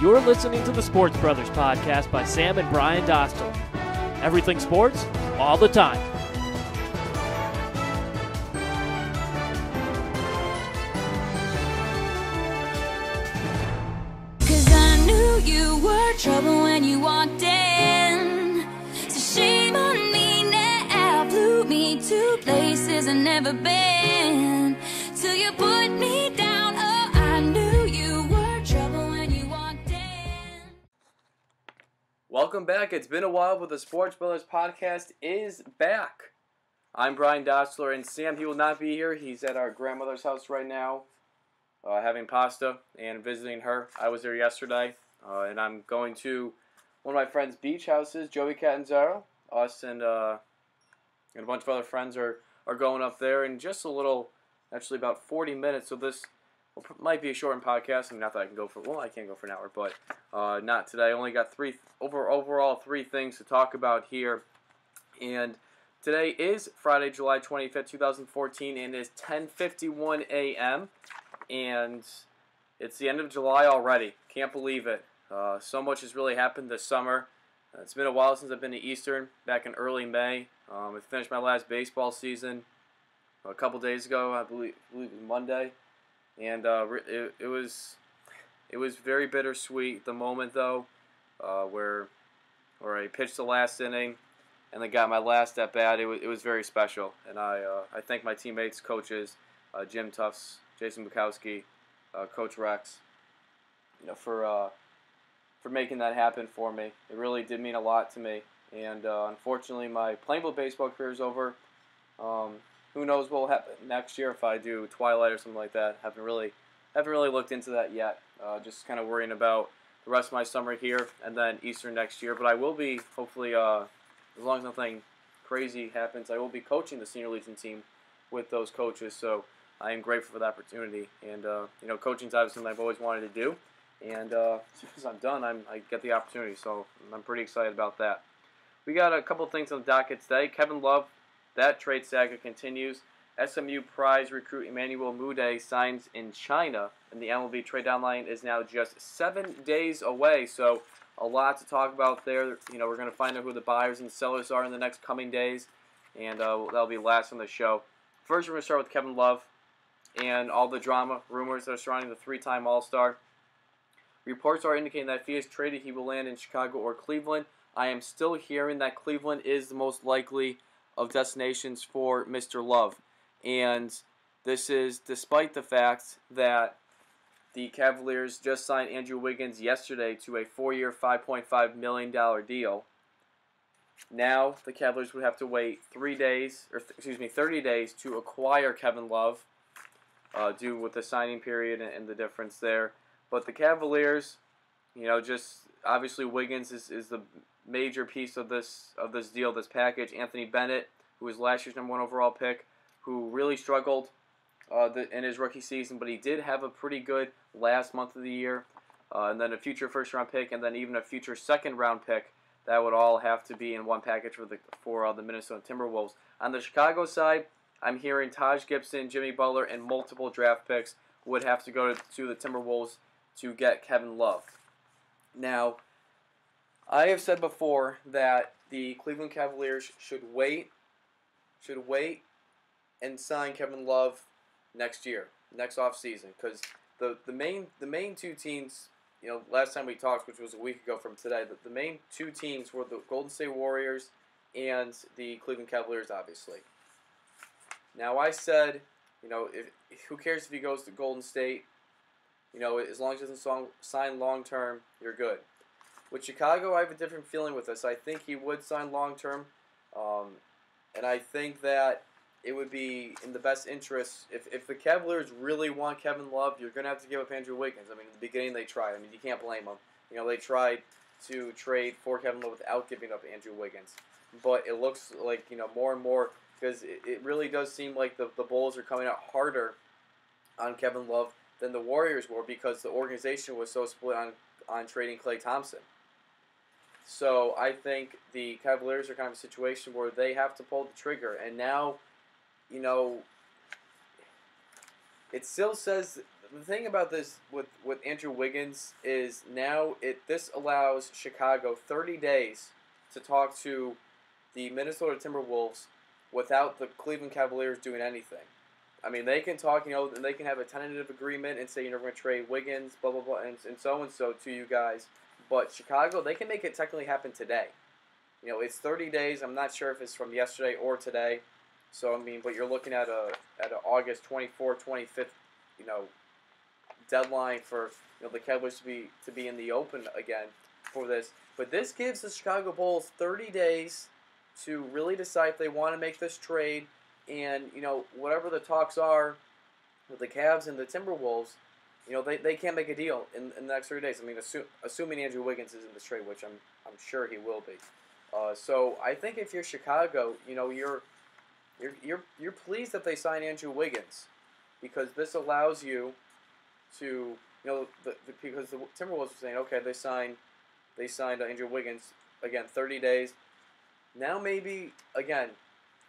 You're listening to the Sports Brothers podcast by Sam and Brian Dostal. Everything sports, all the time. Cause I knew you were trouble when you walked in. So shame on me now, flew me to places I've never been. Till you put me down, oh, I knew you were trouble when you walked in. Welcome back. It's been a while, but the Sports Brothers podcast is back. I'm Brian Dostler, and Sam, he will not be here. He's at our grandmother's house right now, having pasta and visiting her. I was there yesterday, and I'm going to one of my friend's beach houses, Joey Catanzaro. Us and a bunch of other friends are going up there in just a little, actually about 40 minutes. So this might be a shortened podcast. I mean, not that I can go for, well, I can't go for an hour, but not today. I only got overall three things to talk about here. And today is Friday, July 25th, 2014, and it is 10:51 a.m. And it's the end of July already. Can't believe it. So much has really happened this summer. It's been a while since I've been to Eastern, back in early May. I finished my last baseball season a couple days ago, I believe it was Monday. And it was very bittersweet. The moment, though, where I pitched the last inning and then got my last at bat, it was very special. And I thank my teammates, coaches, Jim Tufts, Jason Bukowski, Coach Rex, for making that happen for me. It really did mean a lot to me. And unfortunately, my Plainville baseball career is over. Who knows what will happen next year if I do Twilight or something like that. Haven't really looked into that yet. Just kind of worrying about the rest of my summer here and then Eastern next year. But I will be, hopefully, as long as nothing crazy happens, I will be coaching the Senior Legion team with those coaches. So I am grateful for the opportunity. And, coaching is obviously something I've always wanted to do. And as soon as I'm done, I get the opportunity. So I'm pretty excited about that. We got a couple things on the docket today. Kevin Love, that trade saga continues. SMU prize recruit Emmanuel Mundiay signs in China, and the MLB trade deadline is now just 7 days away. So a lot to talk about there. We're going to find out who the buyers and sellers are in the next coming days, and that'll be last on the show. First, we're going to start with Kevin Love and all the drama, rumors that are surrounding the three-time All-Star. Reports are indicating that if he is traded, he will land in Chicago or Cleveland. I am still hearing that Cleveland is the most likely of destinations for Mr. Love. And this is despite the fact that the Cavaliers just signed Andrew Wiggins yesterday to a 4-year, $5.5 million deal. Now the Cavaliers would have to wait 30 days to acquire Kevin Love, due with the signing period and the difference there. But the Cavaliers, just obviously Wiggins is the major piece of this deal, this package. Anthony Bennett, who was last year's #1 overall pick, who really struggled in his rookie season, but he did have a pretty good last month of the year, and then a future first-round pick, and then even a future second-round pick. That would all have to be in one package for the Minnesota Timberwolves. On the Chicago side, I'm hearing Taj Gibson, Jimmy Butler, and multiple draft picks would have to go to the Timberwolves to get Kevin Love. Now, I have said before that the Cleveland Cavaliers should wait and sign Kevin Love next offseason, because the main two teams, last time we talked, which was a week ago from today, the main two teams were the Golden State Warriors and the Cleveland Cavaliers, obviously. Now, I said, who cares if he goes to Golden State? As long as he doesn't sign long-term, you're good. With Chicago, I have a different feeling with this. I think he would sign long-term, and I think that it would be in the best interest. If the Cavaliers really want Kevin Love, you're going to have to give up Andrew Wiggins. In the beginning they tried. You can't blame them. They tried to trade for Kevin Love without giving up Andrew Wiggins. But it looks like, more and more, because it really does seem like the Bulls are coming out harder on Kevin Love than the Warriors were, because the organization was so split on trading Klay Thompson. So I think the Cavaliers are kind of a situation where they have to pull the trigger. And now, it still says the thing about this with Andrew Wiggins is now this allows Chicago 30 days to talk to the Minnesota Timberwolves without the Cleveland Cavaliers doing anything. I mean, they can talk, and they can have a tentative agreement and say, we're going to trade Wiggins, blah, blah, blah, and so to you guys. But Chicago, they can make it technically happen today. It's 30 days. I'm not sure if it's from yesterday or today. So, I mean, but you're looking at a August 24th, 25th, deadline for the Cavaliers to be in the open again for this. But this gives the Chicago Bulls 30 days to really decide if they want to make this trade. And, whatever the talks are with the Cavs and the Timberwolves, they can't make a deal in the next 30 days. I mean, assuming Andrew Wiggins is in this trade, which I'm sure he will be. So I think if you're Chicago, you're pleased that they signed Andrew Wiggins, because this allows you to, because the Timberwolves were saying, okay, they signed Andrew Wiggins, again, 30 days. Now maybe, again,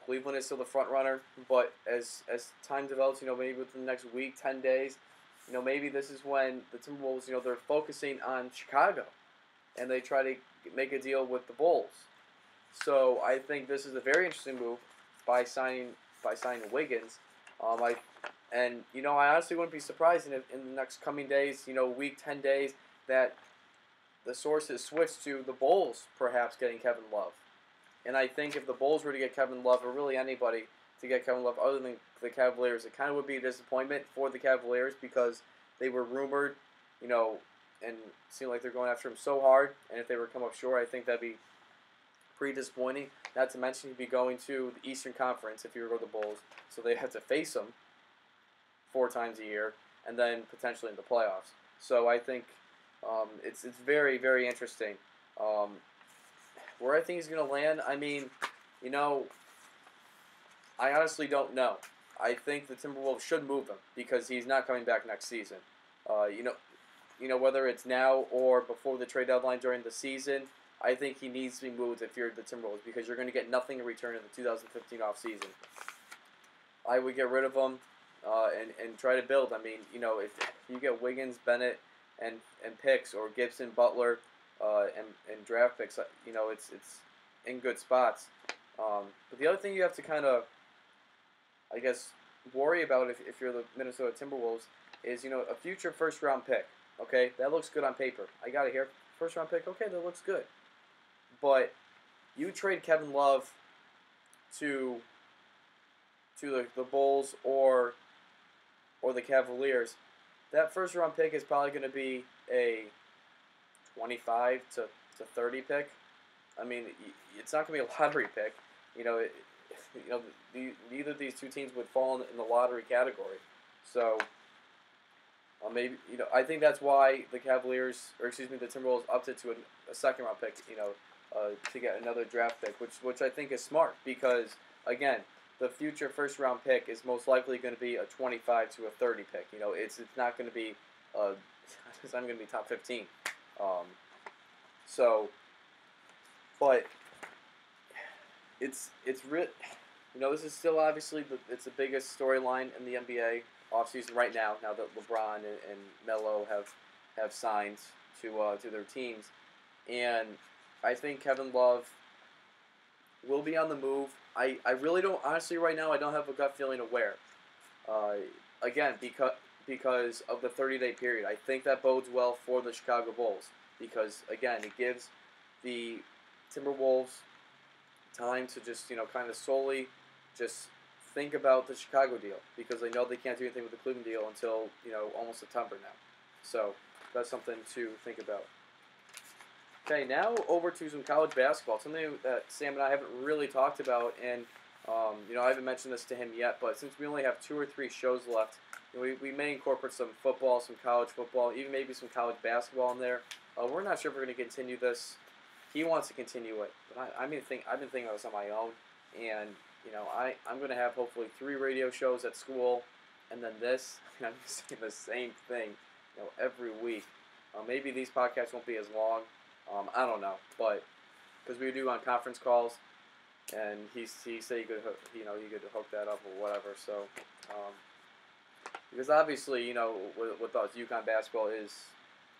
Cleveland is still the front runner, but as time develops, maybe within the next week, 10 days, maybe this is when the Timberwolves, they're focusing on Chicago, and they try to make a deal with the Bulls. So I think this is a very interesting move by signing Wiggins. I honestly wouldn't be surprised in the next coming days, week, 10 days, that the sources switch to the Bulls perhaps getting Kevin Love. And I think if the Bulls were to get Kevin Love, or really anybody to get Kevin Love other than the Cavaliers, it kind of would be a disappointment for the Cavaliers, because they were rumored, and seemed like they're going after him so hard. And if they were to come up short, I think that'd be pretty disappointing. Not to mention he'd be going to the Eastern Conference if he were to go to the Bulls, so they'd have to face him 4 times a year, and then potentially in the playoffs. So I think it's very, very interesting. Where I think he's going to land, I mean, I honestly don't know. I think the Timberwolves should move him, because he's not coming back next season. Whether it's now or before the trade deadline during the season, I think he needs to be moved if you're the Timberwolves, because you're going to get nothing in return in the 2015 offseason. I would get rid of him and try to build. I mean, if you get Wiggins, Bennett, and picks, or Gibson, Butler, and draft picks, it's in good spots. But the other thing you have to kind of, I guess, worry about if you're the Minnesota Timberwolves is, a future first-round pick. Okay, that looks good on paper. I got it here. First-round pick, okay, that looks good. But you trade Kevin Love to the Bulls or the Cavaliers, that first-round pick is probably going to be a 25 to 30 pick. I mean, it's not going to be a lottery pick. Neither of these two teams would fall in the lottery category. So maybe I think that's why the Timberwolves upped it to a second-round pick. To get another draft pick, which I think is smart, because again, the future first-round pick is most likely going to be a 25 to a 30 pick. It's not going to be it's not going to be top 15. But it's this is still obviously it's the biggest storyline in the NBA offseason right now. Now that LeBron and Melo have signed to their teams, and I think Kevin Love will be on the move. I really don't, honestly, right now, I don't have a gut feeling of where. Again, because of the 30-day period. I think that bodes well for the Chicago Bulls, because, again, it gives the Timberwolves time to just, kind of solely just think about the Chicago deal, because they know they can't do anything with the Cleveland deal until, almost September now. So that's something to think about. Okay, now over to some college basketball, something that Sam and I haven't really talked about, and I haven't mentioned this to him yet, but since we only have 2 or 3 shows left, we may incorporate some football, some college football, even maybe some college basketball in there. We're not sure if we're going to continue this. He wants to continue it, but I've been thinking of this on my own, and I'm going to have hopefully 3 radio shows at school, and then this. I'm saying the same thing, every week. Maybe these podcasts won't be as long. I don't know, but because we do on conference calls, and he said he could hook that up or whatever. So Because obviously, with us, UConn basketball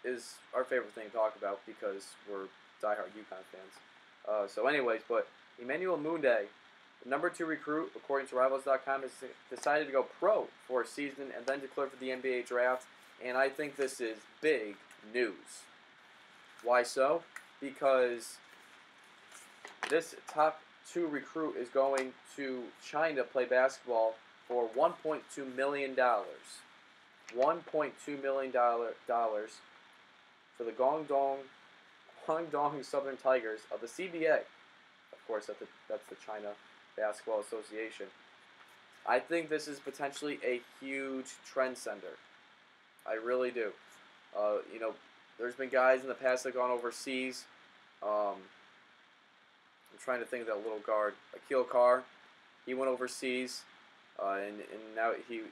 is our favorite thing to talk about because we're diehard UConn fans. So anyways, but Emmanuel Mundiay, the number 2 recruit, according to Rivals.com, has decided to go pro for a season and then declare for the NBA draft. And I think this is big news. Why so? Because this top 2 recruit is going to China to play basketball for $1.2 million. $1.2 million for the Guangdong Southern Tigers of the CBA. Of course, that's the China Basketball Association. I think this is potentially a huge trend sender. I really do. There's been guys in the past that have gone overseas. I'm trying to think of that little guard, Akil Carr. He went overseas, and now he's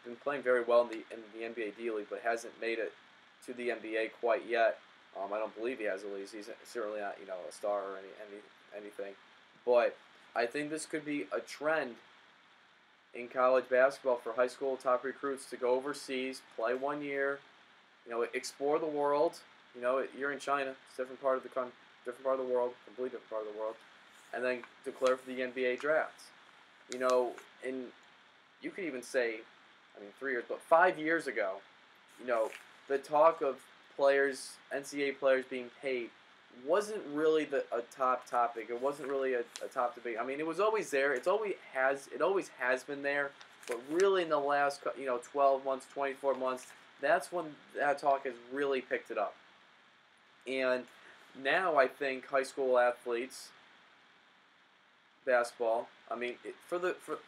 been playing very well in the NBA D League, but hasn't made it to the NBA quite yet. I don't believe he has, at least. He's certainly not a star or anything. But I think this could be a trend in college basketball for high school top recruits to go overseas, play 1 year, explore the world. You're in China, it's a different part of the world, completely different part of the world, and then declare for the NBA drafts. And you could even say, 3 years, but 5 years ago, the talk of players, NCAA players being paid wasn't really a top topic. It wasn't really a top debate. It was always there. It always has been there. But really, in the last 12 months, 24 months, that's when that talk has really picked it up. And now I think high school athletes, basketball.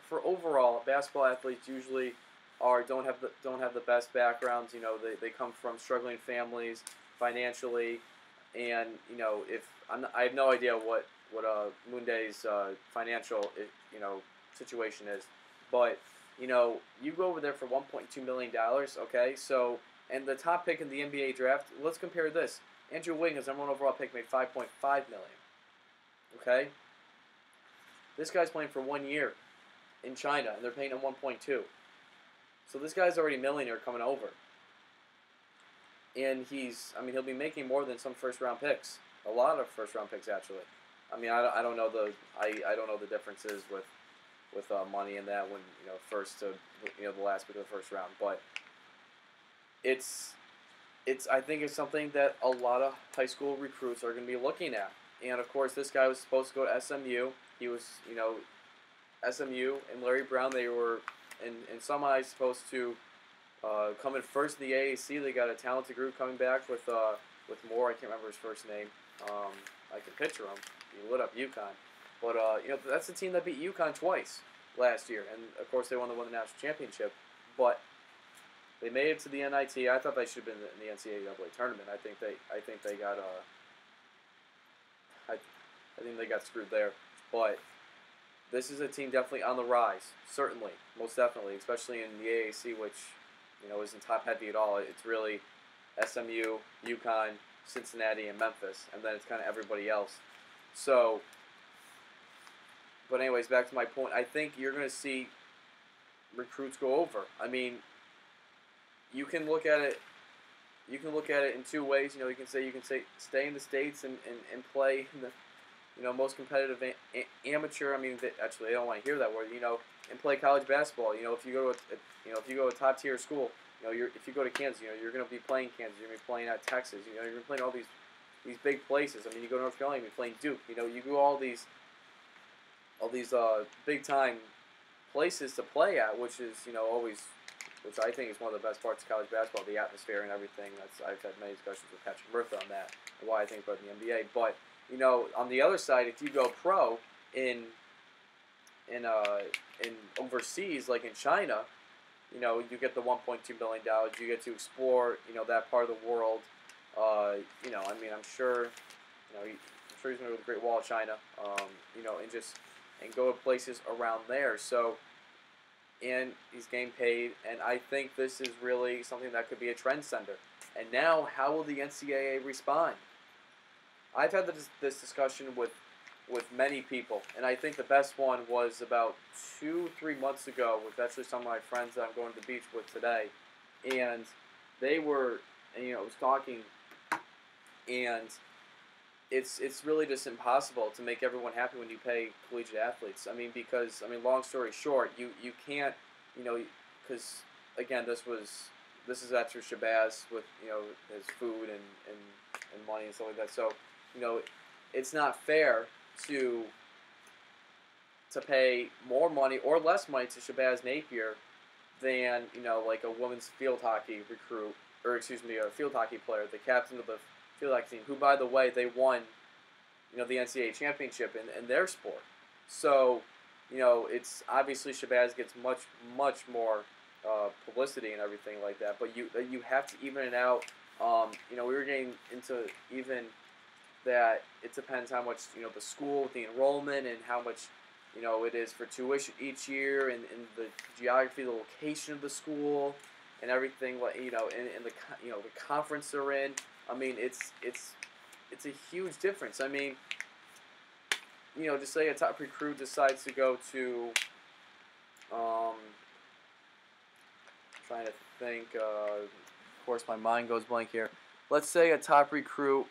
For overall, basketball athletes usually don't have the best backgrounds. They come from struggling families financially. And I have no idea what Munday's financial situation is, but you go over there for $1.2 million. Okay, so and the top pick in the NBA draft. Let's compare this. Andrew Wiggins, number 1 overall pick, made $5.5 million. Okay, this guy's playing for 1 year in China, and they're paying him 1.2. So this guy's already a millionaire coming over. And he'll be making more than some first-round picks. A lot of first-round picks, actually. I don't know the differences with money in that when first to the last pick of the first round, but I think it's something that a lot of high school recruits are going to be looking at. And of course, this guy was supposed to go to SMU. He was SMU and Larry Brown. They were in some eyes supposed to. Coming first in the AAC, they got a talented group coming back with Moore. I can't remember his first name. I can picture him. He lit up UConn, but that's the team that beat UConn twice last year, and of course they won the national championship. But they made it to the NIT. I thought they should have been in the NCAA tournament. I think they got I think they got screwed there. But this is a team definitely on the rise. Certainly, most definitely, especially in the AAC, which isn't top heavy at all. It's really SMU, UConn, Cincinnati, and Memphis, and then it's kind of everybody else. So, but anyways, back to my point. I think you're going to see recruits go over. You can look at it. You can look at it in two ways. You can say stay in the States and play in the most competitive amateur. Actually, they don't want to hear that word. And play college basketball. If you go to a top tier school, if you go to Kansas, you're going to be playing Kansas. You're going to be playing at Texas. You're going to be playing all these big places. You go to North Carolina, you're playing Duke. You go all these big time places to play at, which is which I think is one of the best parts of college basketball, the atmosphere and everything. I've had many discussions with Patrick Murphy on that and why I think about the NBA. But on the other side, if you go pro in overseas, like in China, you get the $1.2 billion. You get to explore, that part of the world. I'm sure, he's going to go to the Great Wall of China, and go to places around there. So, and he's getting paid, and I think this is really something that could be a trend sender. And now, how will the NCAA respond? I've had this discussion with with many people, and I think the best one was about 2-3 months ago with actually some of my friends that I'm going to the beach with today, and they were, and, I was talking, and it's really just impossible to make everyone happy when you pay collegiate athletes. I mean, because long story short, you can't, because again, this is after Shabazz with his food and money and stuff like that. So it's not fair to pay more money or less money to Shabazz Napier than like a women's field hockey recruit, or excuse me, a field hockey player, the captain of the field hockey team, who, by the way, they won the NCAA championship in their sport. So it's obviously Shabazz gets much more publicity and everything like that, but you have to even it out. We were getting into even that it depends how much the school, the enrollment, and how much it is for tuition each year, and the geography, the location of the school, and everything, like and the the conference they're in. I mean, it's a huge difference. I mean, just say a top recruit decides to go to, trying to think, of course my mind goes blank here. Let's say a top recruit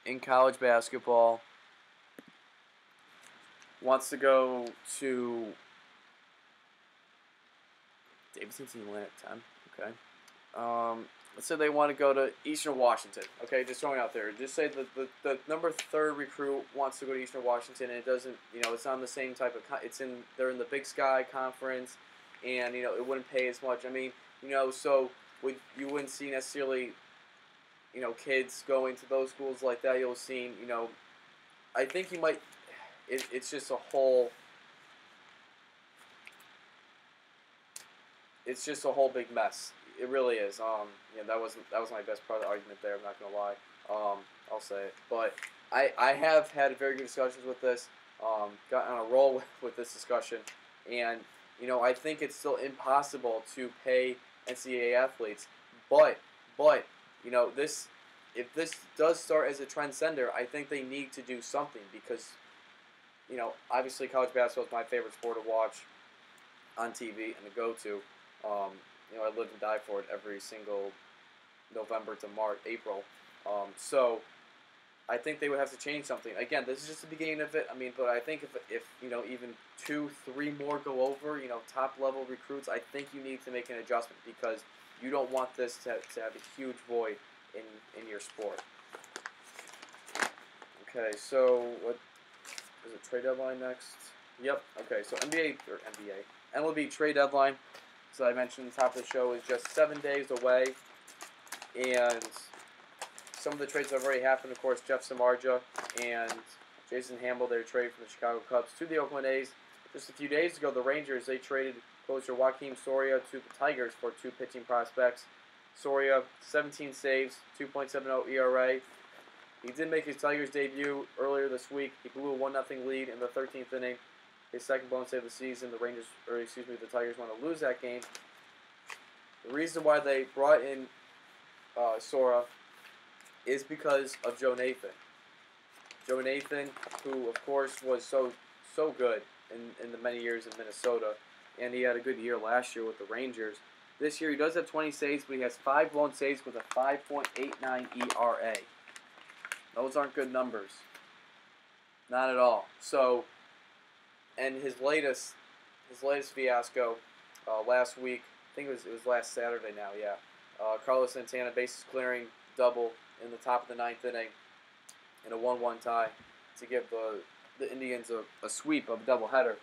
in college basketball wants to go to Davidson's in Atlantic 10. Okay. Let's say they want to go to Eastern Washington. Okay, just throwing out there. Just say the number 3 recruit wants to go to Eastern Washington, and it doesn't, it's on the same type of, they're in the Big Sky Conference, and it wouldn't pay as much. I mean, so you wouldn't see necessarily, kids going to those schools like that. You'll see, I think you might. It's just a whole. It's just a whole big mess. It really is. That was my best part of the argument there. I'm not gonna lie. I'll say it. But I have had very good discussions with this. Got on a roll with this discussion, and I think it's still impossible to pay NCAA athletes. But this, if this does start as a trendsetter, I think they need to do something because obviously college basketball is my favorite sport to watch on TV and to go to. I live and die for it every single November to March, April. So I think they would have to change something. Again, this is just the beginning of it. I mean, but I think if even 2-3 more go over, top level recruits, I think you need to make an adjustment because you don't want this to have a huge void in your sport. Okay, so what is it? Trade deadline next? Yep. Okay, so MLB trade deadline. So I mentioned at the top of the show is just 7 days away, and some of the trades have already happened. Of course, Jeff Samardzija and Jason Hamble, their trade from the Chicago Cubs to the Oakland A's. Just a few days ago, the Rangers, they traded closer Joakim Soria to the Tigers for 2 pitching prospects. Soria, 17 saves, 2.70 ERA. He did make his Tigers debut earlier this week. He blew a 1-0 lead in the 13th inning. His second blown save of the season. The Tigers want to lose that game. The reason why they brought in Sora is because of Joe Nathan. Joe Nathan, who of course was so good in the many years in Minnesota, and he had a good year last year with the Rangers. This year he does have 20 saves, but he has 5 blown saves with a 5.89 ERA. Those aren't good numbers. Not at all. So, and his latest fiasco last week, I think it was last Saturday now, yeah. Carlos Santana bases clearing double in the top of the 9th inning in a 1-1 tie to give the Indians a sweep of a doubleheader.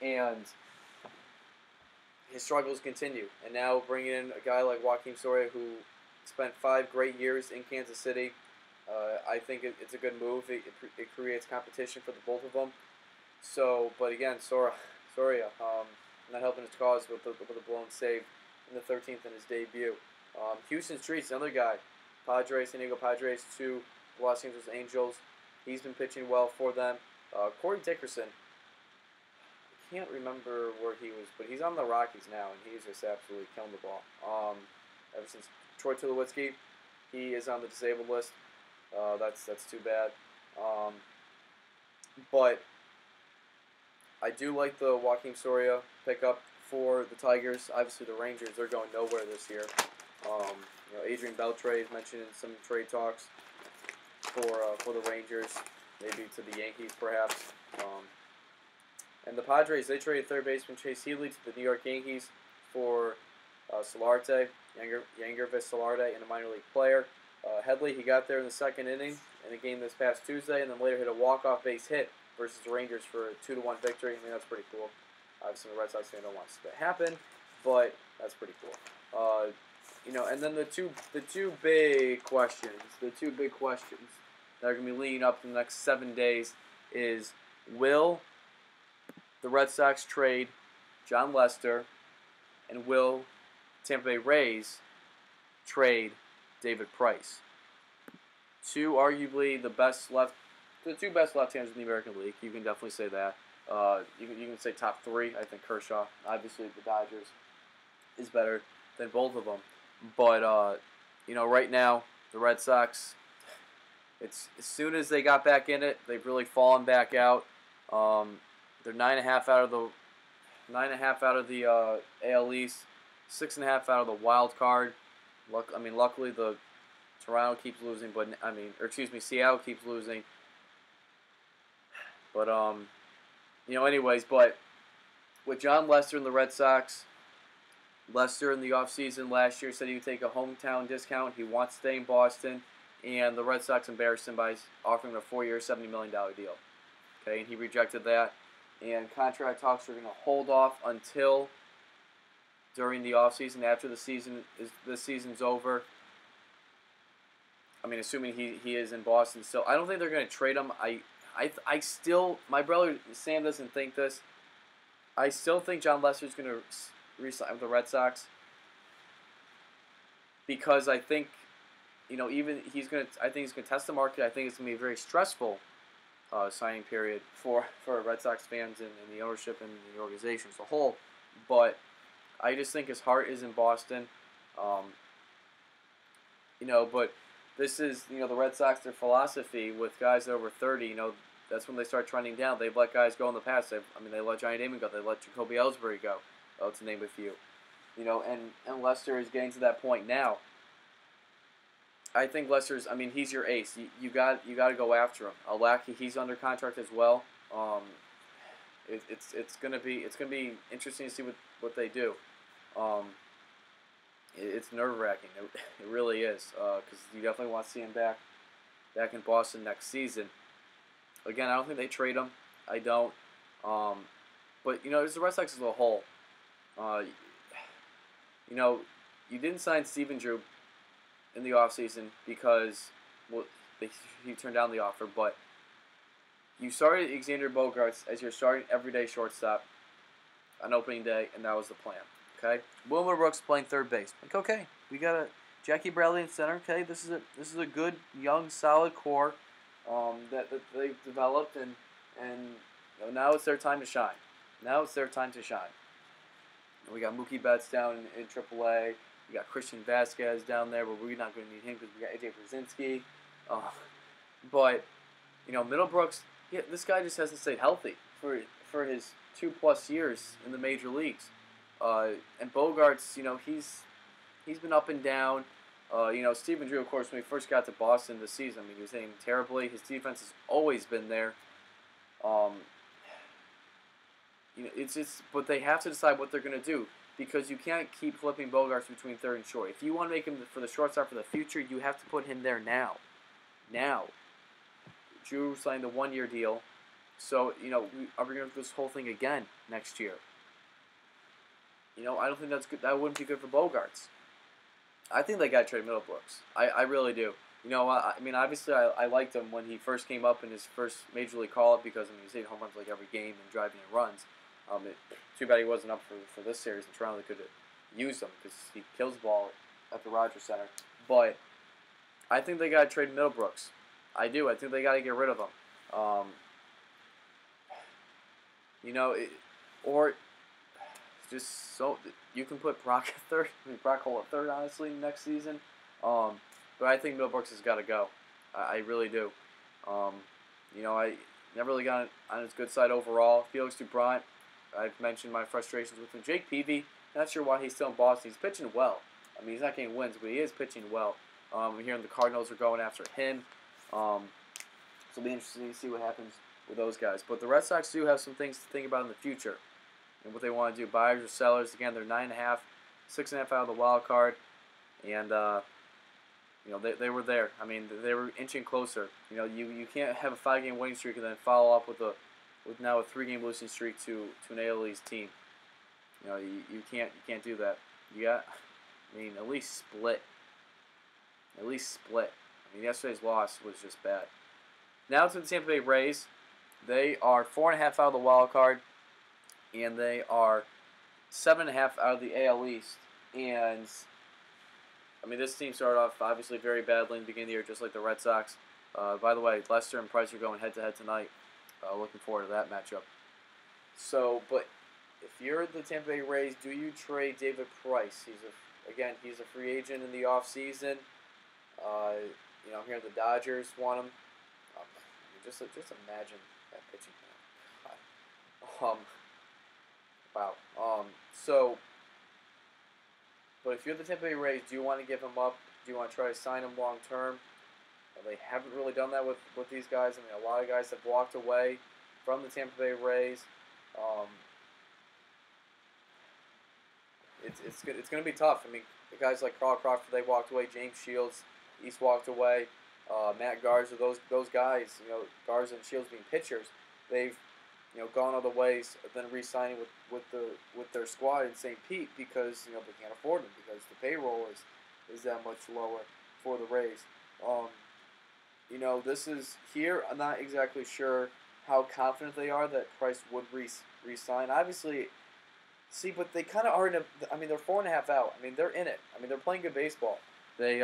And his struggles continue. And now bringing in a guy like Joakim Soria, who spent 5 great years in Kansas City, I think it's a good move. It creates competition for the both of them. So, but again, Soria not helping his cause with a blown save in the 13th in his debut. Houston Street's another guy. San Diego Padres to Los Angeles Angels. He's been pitching well for them. Corey Dickerson, I can't remember where he was, but he's on the Rockies now, and he's just absolutely killing the ball. Ever since Troy Tulowitzki, he is on the disabled list. That's too bad. But I do like the Joaquin Soria pickup for the Tigers. Obviously, the Rangers, they're going nowhere this year. Adrian Beltre is mentioned in some trade talks for the Rangers, maybe to the Yankees perhaps. And the Padres, they traded third baseman Chase Heatley to the New York Yankees for Solarte, Yangervis Solarte, and a minor league player. Headley, he got there in the second inning in a game this past Tuesday, and then later hit a walk-off base hit versus the Rangers for a 2-1 victory. I mean, that's pretty cool. Obviously, the Red Sox fan don't want that to happen, but that's pretty cool. And then the two big questions that are going to be leading up to the next 7 days is, will the Red Sox trade John Lester, and will Tampa Bay Rays trade David Price? Arguably the two best left-handers in the American League. You can definitely say that. You can say top three. I think Kershaw, obviously the Dodgers, is better than both of them. But right now the Red Sox, it's as soon as they got back in it, they've really fallen back out. They're 9.5 out of the AL East, 6.5 out of the wild card. Luckily the Seattle keeps losing, but anyways, but with John Lester and the Red Sox, Lester in the offseason last year said he would take a hometown discount. He wants to stay in Boston, and the Red Sox embarrassed him by offering him a 4-year, $70 million deal. Okay, and he rejected that. And contract talks are going to hold off until during the offseason, after the season's over. I mean, assuming he is in Boston still. I don't think they're going to trade him. I still, my brother Sam doesn't think this. I still think John Lester's going to re-sign with the Red Sox, because I think, I think he's going to test the market. I think it's going to be a very stressful signing period for Red Sox fans and the ownership and the organization as a whole. But I just think his heart is in Boston. But this is, the Red Sox, their philosophy with guys over 30, that's when they start trending down. They've let guys go in the past. They let Johnny Damon go. They let Jacoby Ellsbury go, to name a few. And Lester is getting to that point now. I think Lester's, he's your ace. You got to go after him. Alaki, he's under contract as well. It's gonna be interesting to see what they do. It's nerve-wracking. It really is, because you definitely want to see him back in Boston next season. Again, I don't think they trade him. I don't. But there's the Red Sox as a whole. You didn't sign Stephen Drew in the offseason because he turned down the offer, but you started Xander Bogaerts as your starting everyday shortstop on opening day, and that was the plan. Okay, Wilmer Brooks playing third base. Okay, we got a Jackie Bradley in center. Okay, this is a good young solid core that they've developed, and now it's their time to shine. We got Mookie Betts down in AAA. We got Christian Vasquez down there, but we're not going to need him because we got AJ Brzezinski. But Middlebrooks, this guy just hasn't stayed healthy for his 2+ years in the major leagues. And Bogaerts, he's been up and down. Stephen Drew, of course, when he first got to Boston this season, he was hitting terribly. His defense has always been there. But they have to decide what they're going to do, because you can't keep flipping Bogaerts between third and short. If you want to make him for the shortstop for the future, you have to put him there now. Drew signed a 1-year deal, so we are going to do this whole thing again next year. I don't think that's good. That wouldn't be good for Bogaerts. I think they got to trade Middlebrooks. I really do. Obviously I liked him when he first came up in his first major league call-up, because he was hitting home runs like every game and driving in runs. Too bad he wasn't up for this series in Toronto. They could have used him because he kills the ball at the Rogers Center. But I think they got to trade Middlebrooks. I do. I think they got to get rid of him. Or just so you can put Brock at third. Brock Hole at third, honestly, next season. But I think Middlebrooks has got to go. I really do. never really got on his good side overall. Felix DuBrant, I've mentioned my frustrations with him. Jake Peavy, not sure why he's still in Boston. He's pitching well. I mean, he's not getting wins, but he is pitching well. I'm hearing the Cardinals are going after him. So it'll be interesting to see what happens with those guys. But the Red Sox do have some things to think about in the future and what they want to do. Buyers or sellers. Again, they're 9.5, 6.5 out of the wild card. And, they were there. I mean, they were inching closer. You can't have a 5-game winning streak and then follow up with now a 3-game losing streak to an AL East team. You can't do that. At least split. At least split. I mean, yesterday's loss was just bad. Now to the Tampa Bay Rays. They are 4.5 out of the wild card, and they are 7.5 out of the AL East. And I mean, this team started off obviously very badly in the beginning of the year, just like the Red Sox. By the way, Lester and Price are going head-to-head tonight. Looking forward to that matchup. So, but if you're the Tampa Bay Rays, do you trade David Price? He's a free agent in the offseason. Here the Dodgers want him. Just imagine that pitching. Wow. But if you're the Tampa Bay Rays, do you want to give him up? Do you want to try to sign him long term? They haven't really done that with these guys. I mean, a lot of guys have walked away from the Tampa Bay Rays. It's going to be tough. I mean, the guys like Carl Crawford, they walked away. James Shields, he's walked away. Matt Garza, those guys, Garza and Shields being pitchers, they've gone other ways than re-signing with their squad in St. Pete because they can't afford them because the payroll is that much lower for the Rays. This is here. I'm not exactly sure how confident they are that Price would re-sign. Obviously, but they kind of are in a. I mean, they're 4.5 out. I mean, they're in it. I mean, they're playing good baseball. They've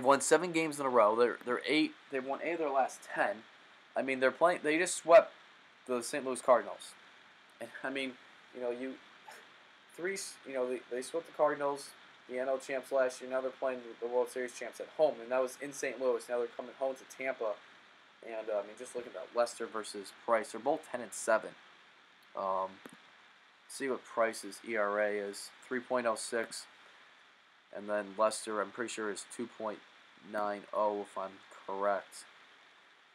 won 7 games in a row. They're 8. They've won 8 of their last 10. I mean, they're playing. They just swept the St. Louis Cardinals. And I mean, they swept the Cardinals, the NL champs last year. Now they're playing the World Series champs at home, and that was in St. Louis. Now they're coming home to Tampa. And just look at that, Lester versus Price. They're both 10-7. See what Price's ERA is, 3.06. And then Lester, I'm pretty sure, is 2.90 if I'm correct.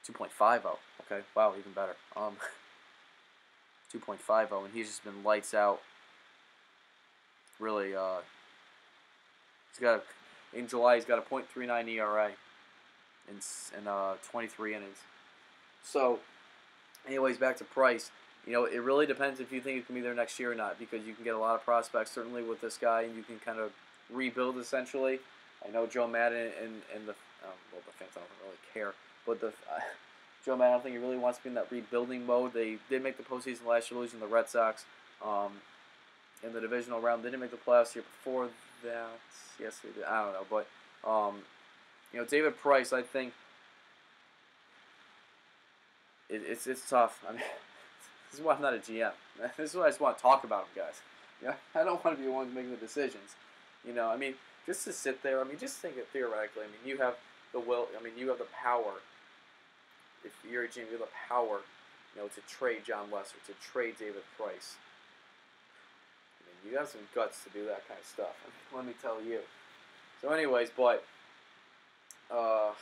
2.50. Okay, wow, even better. 2.50, and he's just been lights out. Really, in July he's got a .39 ERA in 23 innings. So, anyways, back to Price. It really depends if you think it can be there next year or not, because you can get a lot of prospects, certainly with this guy, and you can kind of rebuild essentially. I know Joe Madden and the fans don't really care, but Joe Madden, I don't think he really wants to be in that rebuilding mode. They did make the postseason last year, losing the Red Sox in the divisional round. They didn't make the playoffs year before that. Yes, they did. I don't know, but David Price, I think it's tough. I mean, this is why I'm not a GM. This is why I just want to talk about them, guys. I don't want to be the one making the decisions. I mean, just to sit there. I mean, just think it theoretically. I mean, you have the will. I mean, you have the power. If you're a GM, you have the power, to trade John Lester, to trade David Price. I mean, you have some guts to do that kind of stuff. I mean, let me tell you. So, anyways, but it'll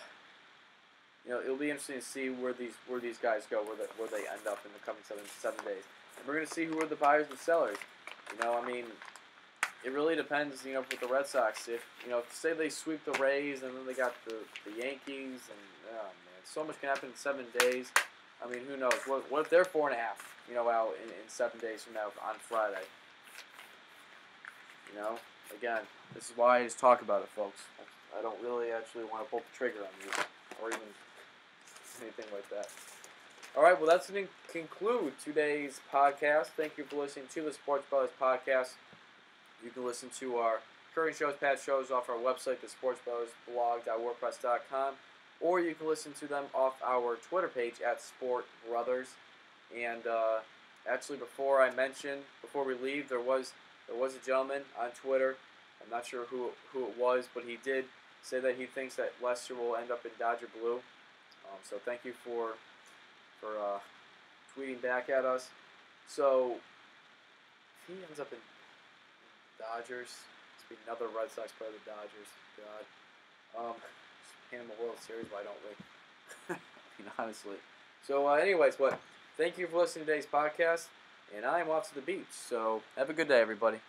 be interesting to see where these guys go, where they end up in the coming seven days. And we're going to see who are the buyers and sellers. I mean, it really depends, with the Red Sox. If say they sweep the Rays and then they got the Yankees, and man, so much can happen in 7 days. I mean, who knows? What if they're 4.5, out in 7 days from now on Friday? Again, this is why I just talk about it, folks. I don't really actually want to pull the trigger on you or even anything like that. All right, well, that's going to conclude today's podcast. Thank you for listening to the Sports Brothers Podcast. You can listen to our current shows, past shows off our website, thesportsbrothersblog.wordpress.com, or you can listen to them off our Twitter page at @SportBrothers. And actually, before we leave, there was a gentleman on Twitter. I'm not sure who it was, but he did say that he thinks that Lester will end up in Dodger blue. So thank you for for tweeting back at us. So, if he ends up in Dodgers, it's be another Red Sox player, the Dodgers. God. Just hand him a World Series, why don't we? I mean, honestly. So, anyways, thank you for listening to today's podcast, and I am off to the beach. So, have a good day, everybody.